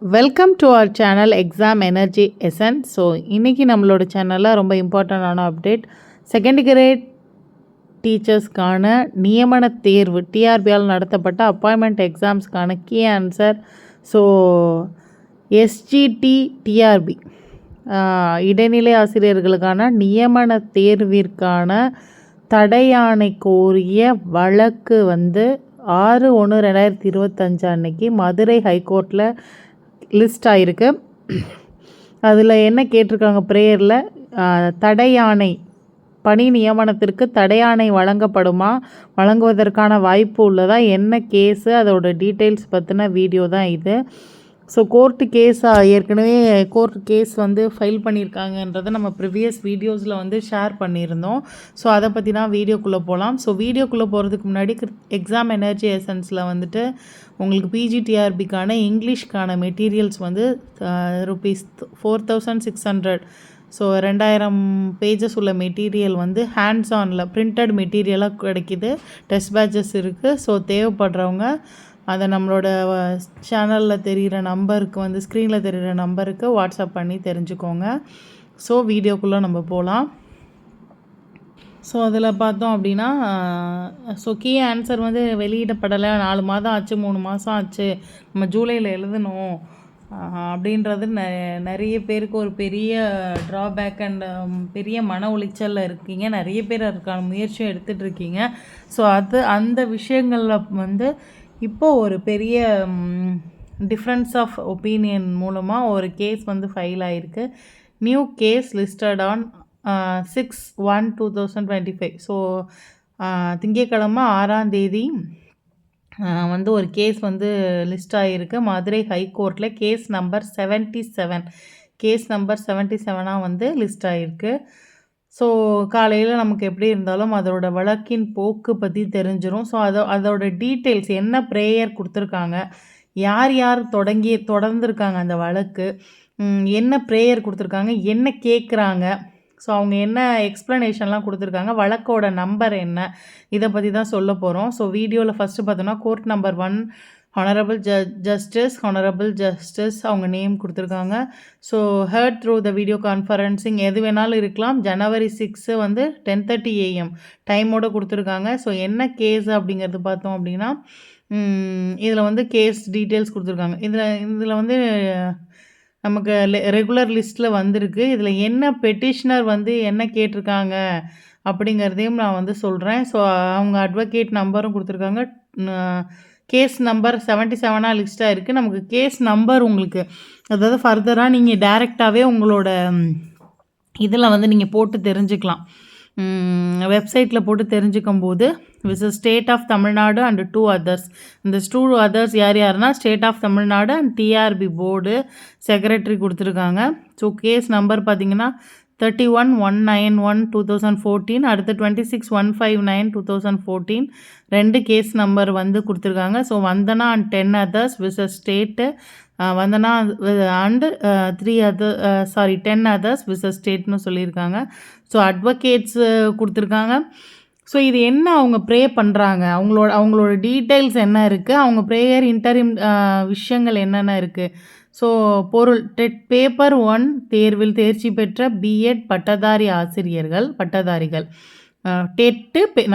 Welcome to our channel exam energy essence. So இன்றைக்கி நம்மளோட சேனலில் ரொம்ப இம்பார்ட்டண்டான அப்டேட், செகண்ட் கிரேட் டீச்சர்ஸ்க்கான நியமன தேர்வு டிஆர்பியால் நடத்தப்பட்ட அப்பாயின்மெண்ட் எக்ஸாம்ஸ்க்கான key answer. So SGT TRB இடைநிலை ஆசிரியர்களுக்கான நியமன தேர்விற்கான தடையாணை கோரிய வழக்கு 6/1/2025 அன்னைக்கு மதுரை ஹைகோர்ட்டில் லிஸ்ட் ஆகிருக்கு. அதில் என்ன கேட்டிருக்காங்க, ப்ரேயரில் தடையாணை பணி நியமனத்திற்கு தடையாணை வழங்குவதற்கான வாய்ப்பு உள்ளதா, என்ன கேஸு, அதோட டீட்டெயில்ஸ் பற்றின வீடியோ தான் இது. ஸோ கோர்ட்டு கேஸ் ஏற்கனவே கோர்ட் கேஸ் ஃபைல் பண்ணியிருக்காங்கன்றதை நம்ம ப்ரிவியஸ் வீடியோஸில் ஷேர் பண்ணியிருந்தோம். ஸோ அதை பற்றி தான் வீடியோக்குள்ளே போகலாம். ஸோ வீடியோக்குள்ளே போகிறதுக்கு முன்னாடி எக்ஸாம் எனர்ஜி எசன்ஸில் உங்களுக்கு பிஜிடிஆர்பிக்கான இங்கிலீஷ்க்கான மெட்டீரியல்ஸ் ₹4600. ஸோ 2000 பேஜஸ் உள்ள மெட்டீரியல் ஹேண்ட்ஸ் ஆனில் பிரிண்டட் மெட்டீரியலாக கிடைக்கிது. டெஸ்ட் பேட்சஸ் இருக்குது. ஸோ தேவைப்படுறவங்க அதை நம்மளோட சேனலில் தெரிகிற நம்பருக்கு ஸ்க்ரீனில் தெரிகிற நம்பருக்கு வாட்ஸ்அப் பண்ணி தெரிஞ்சுக்கோங்க. ஸோ வீடியோக்குள்ளே நம்ம போகலாம். ஸோ அதில் பார்த்தோம் அப்படின்னா, ஸோ கீ ஆன்சர் வெளியிடப்படலை, 4 மாதம் ஆச்சு, 3 மாதம் ஆச்சு, நம்ம ஜூலையில் எழுதணும் அப்படின்றது நிறைய பேருக்கு ஒரு பெரிய ட்ராபேக் அண்ட் பெரிய மன உளைச்சலில் இருக்கீங்க. நிறைய பேர் அதுக்கான முயற்சியும் எடுத்துகிட்டு இருக்கீங்க. ஸோ அந்த விஷயங்களில் இப்போது ஒரு பெரிய டிஃப்ரென்ஸ் ஆஃப் ஒப்பீனியன் மூலமாக ஒரு கேஸ் ஃபைல் ஆகிருக்கு. New case listed on 6/1/2025. So திங்கட்கிழமை 6ஆம் தேதி ஒரு கேஸ் லிஸ்ட் ஆகிருக்கு மதுரை ஹைகோர்ட்டில். கேஸ் நம்பர் 77 லிஸ்ட் ஆகிருக்கு. ஸோ காலையில் நமக்கு எப்படி இருந்தாலும் அதோட வழக்கின் போக்கு பற்றி தெரிஞ்சிடும். ஸோ அதோட டீட்டெயில்ஸ், என்ன ப்ரேயர் கொடுத்துருக்காங்க, யார் யார் தொடர்ந்துருக்காங்க அந்த வழக்கு, என்ன ப்ரேயர் கொடுத்துருக்காங்க, என்ன கேட்குறாங்க, ஸோ அவங்க என்ன எக்ஸ்ப்ளனேஷன்லாம் கொடுத்துருக்காங்க, வழக்கோட நம்பர் என்ன, இதை பற்றி தான் சொல்ல போகிறோம். ஸோ வீடியோவில் ஃபஸ்ட்டு பார்த்தோன்னா கோர்ட் நம்பர் 1 ஹானரபிள் ஜஸ்டிஸ் அவங்க நேம் கொடுத்துருக்காங்க. So heard through the video conferencing எது வேணாலும் இருக்கலாம். January 6 10:30 AM டைமோடு கொடுத்துருக்காங்க. ஸோ என்ன கேஸ் அப்படிங்கிறது பார்த்தோம் அப்படின்னா, இதில் கேஸ் டீட்டெயில்ஸ் கொடுத்துருக்காங்க. இதில் நமக்கு ரெகுலர் லிஸ்ட்டில் வந்திருக்கு. இதில் என்ன பெட்டிஷனர் என்ன கேட்டிருக்காங்க அப்படிங்கிறதையும் நான் சொல்கிறேன். ஸோ அவங்க அட்வொகேட் நம்பரும் கொடுத்துருக்காங்க. கேஸ் நம்பர் 77 லிஸ்ட்டாக இருக்குது. நமக்கு கேஸ் நம்பர் உங்களுக்கு, அதாவது ஃபர்தராக நீங்கள் டைரெக்டாகவே உங்களோட இதில் நீங்கள் போட்டு தெரிஞ்சுக்கலாம். வெப்சைட்டில் போட்டு தெரிஞ்சுக்கும் போது state of Tamil Nadu and 2 others. இந்த 2 அதர்ஸ் யாருன்னா state of Tamil Nadu and TRB board secretary கொடுத்துருக்காங்க. ஸோ கேஸ் நம்பர் பார்த்திங்கன்னா 31-191-2014, அடுத்து 26-159-2014 2 கேஸ் நம்பர் கொடுத்துருக்காங்க. So Vandana and 10 others versus state, Vandana and 10 others versus ஸ்டேட்னு சொல்லியிருக்காங்க. ஸோ அட்வொகேட்ஸ் கொடுத்துருக்காங்க. ஸோ இது என்ன அவங்க ப்ரே பண்ணுறாங்க, அவங்களோட டீட்டெயில்ஸ் என்ன இருக்குது, அவங்க ப்ரேயர் இன்டரிம் விஷயங்கள் என்னென்ன இருக்குது. ஸோ பொருள், பேப்பர் 1 தேர்வில் தேர்ச்சி பெற்ற பிஎட் பட்டதாரிகள்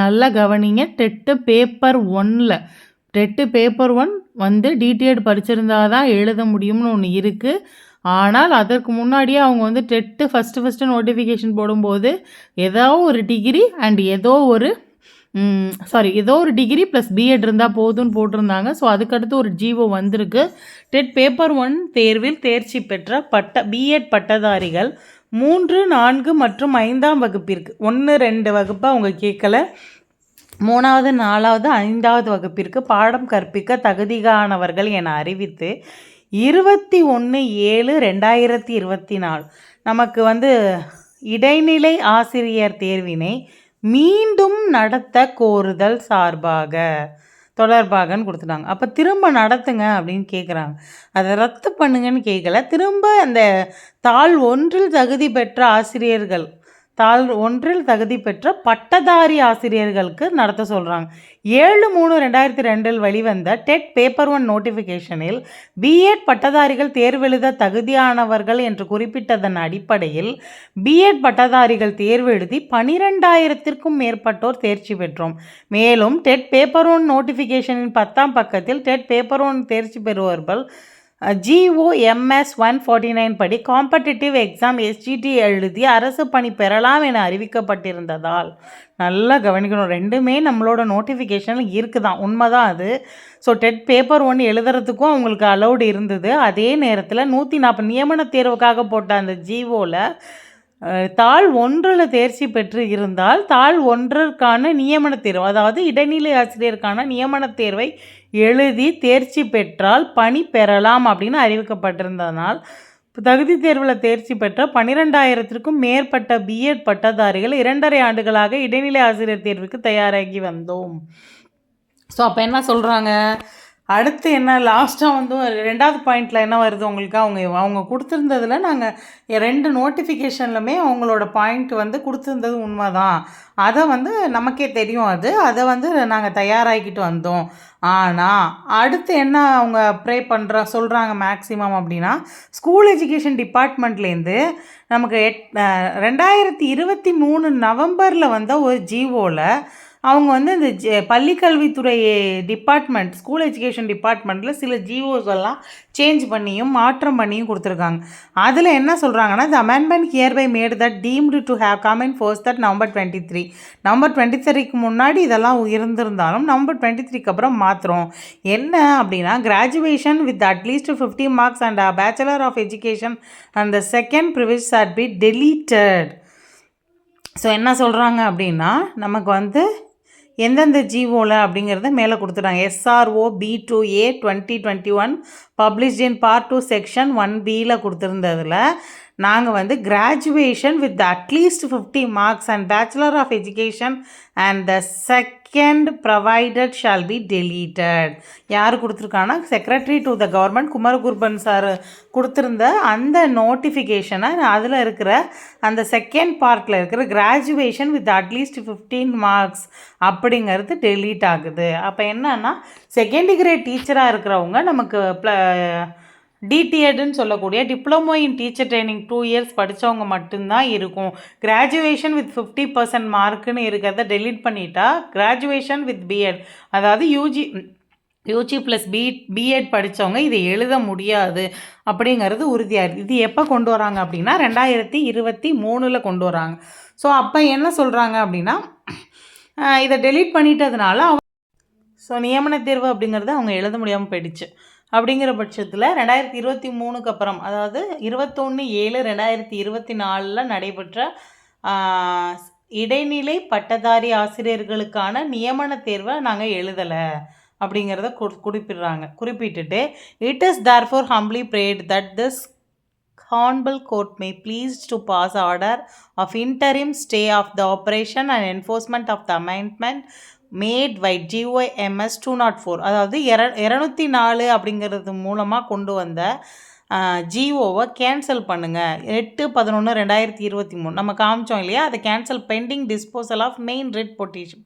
நல்லா கவனிங்க. பேப்பர் 1 பேப்பர் 1 டிடிஎட் படிச்சிருந்தா தான் எழுத முடியும்னு ஒன்று இருக்குது. ஆனால் அதற்கு முன்னாடியே அவங்க ஃபஸ்ட்டு நோட்டிஃபிகேஷன் போடும்போது ஏதோ ஒரு டிகிரி அண்ட் ஏதோ ஒரு டிகிரி ப்ளஸ் பிஎட் இருந்தால் போதும்னு போட்டிருந்தாங்க. ஸோ அதுக்கடுத்து ஒரு ஜிஓ வந்திருக்கு. பேப்பர் 1 தேர்வில் தேர்ச்சி பெற்ற பிஎட் பட்டதாரிகள் 3, 4 மற்றும் 5ஆம் வகுப்பிற்கு 1, 2 வகுப்பு அவங்க கேட்கல, 3வது, 4வது, 5வது வகுப்பிற்கு பாடம் கற்பிக்க தகுதியானவர்கள் என அறிவித்து 21/7/2024 நமக்கு இடைநிலை ஆசிரியர் தேர்வினை மீண்டும் நடத்த கோருதல் தொடர்பாகன்னு கொடுத்துட்டாங்க. அப்போ திரும்ப நடத்துங்க அப்படின்னு கேட்குறாங்க. அதை ரத்து பண்ணுங்கன்னு கேட்கல, திரும்ப அந்த தாள் 1 தகுதி பெற்ற ஆசிரியர்கள் தாள் 1 தகுதி பெற்ற பட்டதாரி ஆசிரியர்களுக்கு நடத்த சொல்கிறாங்க. 7/3/2002 வெளிவந்த டெட் பேப்பர் 1 நோட்டிஃபிகேஷனில் பிஎட் பட்டதாரிகள் தேர்வெழுத தகுதியானவர்கள் என்று குறிப்பிட்டதன் அடிப்படையில் பிஎட் பட்டதாரிகள் தேர்வு எழுதி 12,000க்கும் மேற்பட்டோர் தேர்ச்சி பெற்றோம். மேலும் டெட் பேப்பர் 1 நோட்டிஃபிகேஷனின் 10ஆம் பக்கத்தில் டெட் பேப்பர் 1 தேர்ச்சி பெறுவர்கள் GOMS 149 படி காம்படிட்டிவ் எக்ஸாம் SGT எழுதி அரசு பணி பெறலாம் என அறிவிக்கப்பட்டிருந்ததால், நல்லா கவனிக்கணும், ரெண்டுமே நம்மளோட நோட்டிஃபிகேஷனில் இருக்குதான், உண்மைதான் அது. ஸோ டெட் பேப்பர் 1 எழுதுறதுக்கும் அவங்களுக்கு அலௌடு இருந்தது. அதே நேரத்தில் 140 நியமன தேர்வுக்காக போட்ட அந்த ஜிஓவில் தாள் 1 தேர்ச்சி பெற்று இருந்தால் தாள் 1ற்கான நியமன தேர்வு, அதாவது இடைநிலை ஆசிரியருக்கான நியமன தேர்வை எழுதி தேர்ச்சி பெற்றால் பணி பெறலாம் அப்படின்னு அறிவிக்கப்பட்டிருந்ததனால் தகுதி தேர்வில் தேர்ச்சி பெற்ற 12,000க்கும் மேற்பட்ட பிஎட் பட்டதாரிகள் 2.5 ஆண்டுகளாக இடைநிலை ஆசிரியர் தேர்வுக்கு தயாராகி வந்தோம். ஸோ அப்போ என்ன சொல்கிறாங்க, அடுத்து என்ன லாஸ்ட்டாக வந்து 2வது பாயிண்டில் என்ன வருது உங்களுக்கு, அவங்க கொடுத்துருந்ததில் நாங்கள் 2 நோட்டிஃபிகேஷன்லுமே அவங்களோட பாயிண்ட் வந்து கொடுத்துருந்தது உண்மை தான், அதை வந்து நமக்கே தெரியும், அதை வந்து நாங்கள் தயாராகிக்கிட்டு வந்தோம். ஆனால் அடுத்து என்ன அவங்க சொல்கிறாங்க மேக்ஸிமம் அப்படின்னா, ஸ்கூல் எஜுகேஷன் டிபார்ட்மெண்ட்லேருந்து நமக்கு 2023 நவம்பரில் வந்த ஒரு ஜிஓவில் அவங்க வந்து இந்த பள்ளிக்கல்வித்துறை டிபார்ட்மெண்ட், ஸ்கூல் எஜுகேஷன் டிபார்ட்மெண்ட்டில் சில ஜிஓஸ் எல்லாம் சேஞ்ச் பண்ணியும் மாற்றம் பண்ணியும் கொடுத்துருக்காங்க. அதில் என்ன சொல்கிறாங்கன்னா, the amendment here by made that deemed to have come in force that November 23க்கு முன்னாடி இதெல்லாம் இருந்திருந்தாலும் நவம்பர் 23க்கு அப்புறம் மாற்றுறோம். என்ன அப்படின்னா, graduation with at least 50 marks and bachelor of education and the second privilege are be deleted. So என்ன சொல்கிறாங்க அப்படின்னா, நமக்கு வந்து எந்தெந்த ஜிஓவில் அப்படிங்கிறத மேலே கொடுத்துட்டாங்க. SRO B2A 2021 published in part 2 section 1Bயில் கொடுத்துருந்ததில் நாங்கள் வந்து graduation with at least 50 marks and bachelor of education and the second provided shall be deleted. யார் கொடுத்துருக்காங்கன்னா, secretary to the government Kumaraguruban sir கொடுத்துருந்த அந்த நோட்டிஃபிகேஷனை அதில் இருக்கிற அந்த செகண்ட் பார்ட்டில் இருக்கிற கிராஜுவேஷன் வித் அட்லீஸ்ட் 15 மார்க்ஸ் அப்படிங்கிறது டெலீட் ஆகுது. அப்போ என்னன்னா, செகண்ட் கிரேட் டீச்சராக இருக்கிறவங்க நமக்கு டிடிஎட்னு சொல்லக்கூடிய diploma in teacher training 2 years படித்தவங்க மட்டும்தான் இருக்கும். கிராஜுவேஷன் வித் 50% மார்க்குன்னு இருக்கிறத டெலீட் பண்ணிட்டா கிராஜுவேஷன் வித் பிஎட், அதாவது யூஜி ப்ளஸ் பிஎட் படித்தவங்க இதை எழுத முடியாது அப்படிங்கிறது உறுதியாக இருக்குது. இது எப்போ கொண்டு வராங்க அப்படின்னா 2023 கொண்டு வராங்க. ஸோ அப்போ என்ன சொல்கிறாங்க அப்படின்னா, இதை டெலீட் பண்ணிட்டதுனால ஸோ நியமன தேர்வு அப்படிங்கிறது அவங்க எழுத முடியாமல் போயிடுச்சு. அப்படிங்கிற பட்சத்தில் 2023க்கு அப்புறம், அதாவது 21/7/2024 நடைபெற்ற இடைநிலை பட்டதாரி ஆசிரியர்களுக்கான நியமன தேர்வை நாங்கள் எழுதலை அப்படிங்கிறத குறிப்பிட்டுட்டு, it is therefore humbly prayed that this honorable court may please to pass order of interim stay of the operation and enforcement of the amendment made by GOMS 204, அதாவது 204 அப்படிங்கிறது மூலமாக கொண்டு வந்த ஜிஓவை கேன்சல் பண்ணுங்கள். 8/11/2023 நம்ம காமிச்சோம் இல்லையா, அதை cancel pending disposal of main writ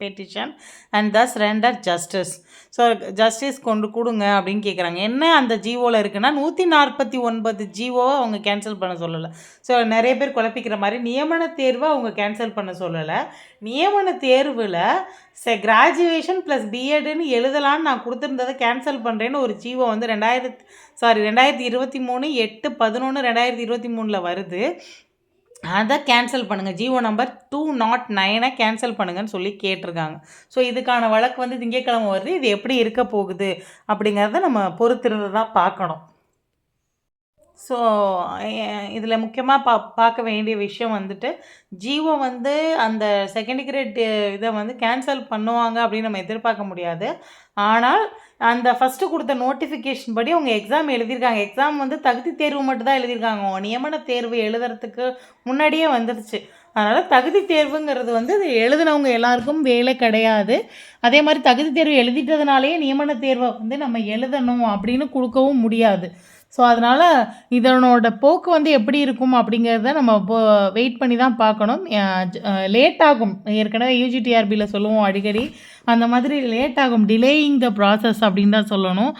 petition and thus render justice. So justice கொண்டு கொடுங்க அப்படின்னு கேட்குறாங்க. என்ன அந்த ஜிஓவில் இருக்குன்னா, 149 ஜிஓவை அவங்க கேன்சல் பண்ண சொல்லலை. ஸோ நிறைய பேர் குழப்பிக்கிற மாதிரி, நியமன தேர்வை அவங்க கேன்சல் பண்ண சொல்லலை. நியமன தேர்வில் கிராஜுவேஷன் ப்ளஸ் பிஎட்னு எழுதலான்னு நான் கொடுத்துருந்ததை கேன்சல் பண்ணுறேன்னு ஒரு ஜிஓ வந்து 2023 8/11/2023 வருது. அதை கேன்சல் பண்ணுங்கள், ஜிஓ நம்பர் 209 கேன்சல் பண்ணுங்கன்னு சொல்லி கேட்டிருக்காங்க. ஸோ இதுக்கான வழக்கு வந்து திங்கட்கிழமை வருது. இது எப்படி இருக்க போகுது அப்படிங்கிறத நம்ம பொறுத்திருந்து தான் பார்க்கணும். ஸோ இதில் முக்கியமாக பார்க்க வேண்டிய விஷயம் வந்துட்டு, ஜிஓ வந்து அந்த செகண்ட் கிரேட் இதை வந்து கேன்சல் பண்ணுவாங்க அப்படின்னு நம்ம எதிர்பார்க்க முடியாது. ஆனால் அந்த ஃபஸ்ட்டு கொடுத்த நோட்டிஃபிகேஷன் படி அவங்க எக்ஸாம் எழுதியிருக்காங்க. எக்ஸாம் வந்து தகுதி தேர்வு மட்டும் தான் எழுதியிருக்காங்க, நியமன தேர்வு எழுதுறதுக்கு முன்னாடியே வந்துடுச்சு. அதனால் தகுதி தேர்வுங்கிறது வந்து இது எழுதினவங்க எல்லாருக்கும் வேலை கிடையாது. அதே மாதிரி தகுதி தேர்வு எழுதிட்டதுனாலேயே நியமன தேர்வை வந்து நம்ம எழுதணும் அப்படின்னு கொடுக்கவும் முடியாது. ஸோ, அதனால இதனோட போக்கு வந்து எப்படி இருக்கும் அப்படிங்கிறத நம்ம வெயிட் பண்ணி தான் பார்க்கணும். லேட் ஆகும். ஏற்கனவே யூஜிடிஆர்பில சொல்லுவோம் அடிக்கடி. அந்த மாதிரி லேட் ஆகும். டிலேயிங் த ப்ராசஸ் அப்படின்னு தான் சொல்லணும்.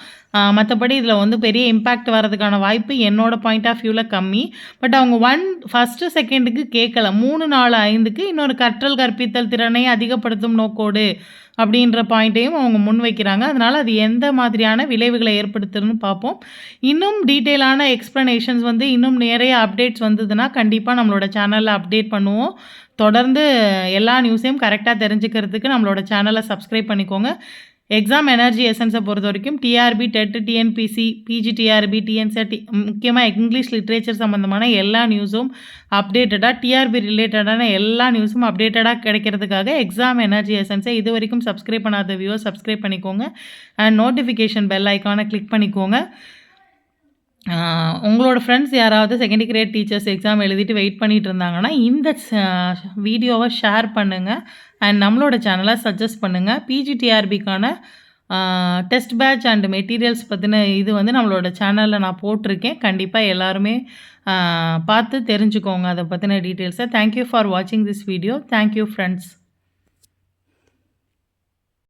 மற்றபடி இதில் வந்து பெரிய இம்பேக்ட் வரதுக்கான வாய்ப்பு என்னோட பாயிண்ட் ஆஃப் வியூவில் கம்மி. பட் அவங்க ஃபஸ்ட்டு செகண்டுக்கு கேட்கல. 3, 4, 5க்கு இன்னொரு கற்றல் கற்பித்தல் திறனை அதிகப்படுத்தும் நோக்கோடு அப்படின்ற பாயிண்ட்டையும் அவங்க முன்வைக்கிறாங்க. அதனால் அது எந்த மாதிரியான விளைவுகளை ஏற்படுத்துதுன்னு பார்ப்போம். இன்னும் டீட்டெயிலான எக்ஸ்ப்ளனேஷன்ஸ் வந்து இன்னும் நிறைய அப்டேட்ஸ் வந்ததுன்னா கண்டிப்பாக நம்மளோட சேனலில் அப்டேட் பண்ணுவோம். தொடர்ந்து எல்லா நியூஸையும் கரெக்டாக தெரிஞ்சுக்கிறதுக்கு நம்மளோட சேனலை சப்ஸ்கிரைப் பண்ணிக்கோங்க. எக்ஸாம் எனர்ஜி எசன்ஸை பொறுத்த வரைக்கும் டிஆர்பி, டெட், டிஎன்பிசி, பிஜிடிஆர்பி, டிஎன்சிஆர்டி முக்கியமாக இங்கிலீஷ் லிட்ரேச்சர் சம்மந்தமான எல்லா நியூஸும் அப்டேட்டடாக, டிஆர்பி ரிலேட்டடான எல்லா நியூஸும் அப்டேட்டடாக கிடைக்கிறதுக்காக எக்ஸாம் எனர்ஜி எசன்ஸை இது வரைக்கும் சப்ஸ்கிரைப் பண்ணாத வியூவர்ஸ் சப்ஸ்கிரைப் பண்ணிக்கோங்க. அண்ட் நோட்டிஃபிகேஷன் பெல் ஐக்கானை கிளிக் பண்ணிக்கோங்க. உங்களோட ஃப்ரெண்ட்ஸ் யாராவது செகண்டரி கிரேட் டீச்சர்ஸ் எக்ஸாம் எழுதிட்டு வெயிட் பண்ணிட்டு இருந்தாங்கன்னா இந்த வீடியோவை ஷேர் பண்ணுங்கள். அண்ட் நம்மளோட சேனலை சஜஸ்ட் பண்ணுங்கள். பிஜிடிஆர்பிக்கான டெஸ்ட் பேட்ச் அண்ட் மெட்டீரியல்ஸ் பற்றின இது வந்து நம்மளோட சேனலில் நான் போட்டிருக்கேன். கண்டிப்பாக எல்லாருமே பார்த்து தெரிஞ்சுக்கோங்க அதை பற்றின டீட்டெயில்ஸை. தேங்க்யூ ஃபார் வாட்சிங் திஸ் வீடியோ. Thank you friends.